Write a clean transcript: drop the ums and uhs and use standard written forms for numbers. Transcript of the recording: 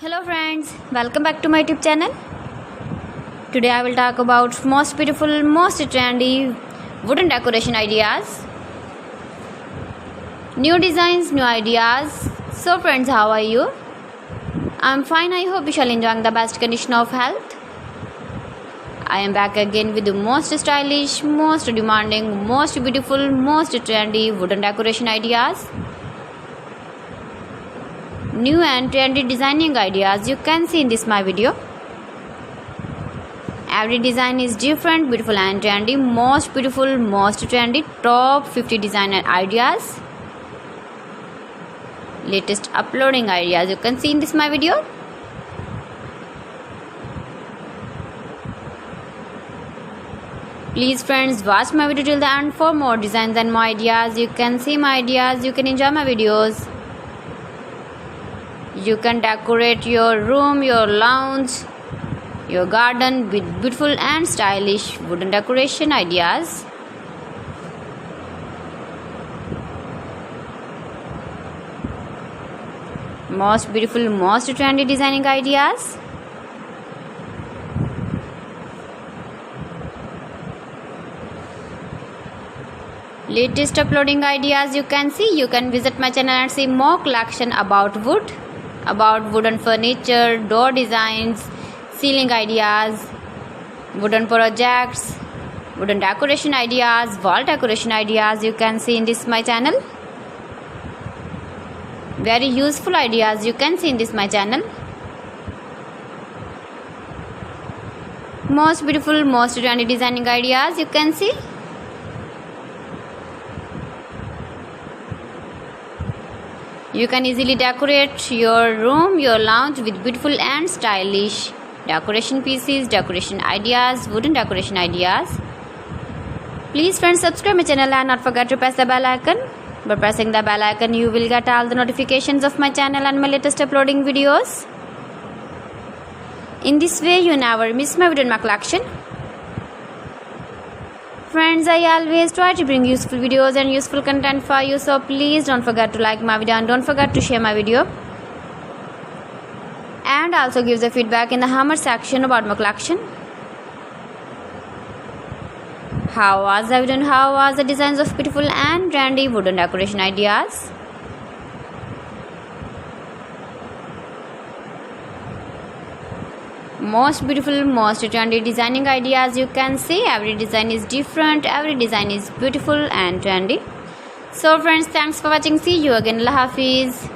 Hello friends, welcome back to my YouTube channel. Today I will talk about most beautiful, most trendy wooden decoration ideas. New designs, new ideas. So friends, how are you? I'm fine. I hope you shall enjoy the best condition of health. I am back again with the most stylish, most demanding, most beautiful, most trendy wooden decoration ideas. New and trendy designing ideas you can see in this my video. Every design is different, beautiful and trendy. Most beautiful, most trendy, top 50 designer ideas. Latest uploading ideas you can see in this my video. Please friends, watch my video till the end for more designs and more ideas. You can see my ideas, you can enjoy my videos. You can decorate your room, your lounge, your garden with beautiful and stylish wooden decoration ideas. Most beautiful, most trendy designing ideas. Latest uploading ideas you can see. You can visit my channel and see more collection about wood, about wooden furniture, door designs, ceiling ideas, wooden projects, wooden decoration ideas, wall decoration ideas you can see in this my channel. Very useful ideas you can see in this my channel. Most beautiful, most trendy designing ideas you can see. You can easily decorate your room, your lounge with beautiful and stylish decoration pieces, decoration ideas, wooden decoration ideas. Please friends, subscribe my channel and not forget to press the bell icon. By pressing the bell icon, you will get all the notifications of my channel and my latest uploading videos. In this way, you never miss my video in my collection. Friends, I always try to bring useful videos and useful content for you, so please don't forget to like my video and don't forget to share my video. And also give the feedback in the comment section about my collection. How was the video and how was the designs of beautiful and trendy wooden decoration ideas? Most beautiful, most trendy designing ideas you can see. Every design is different, every design is beautiful and trendy. So friends, thanks for watching. See you again. Allah Hafiz.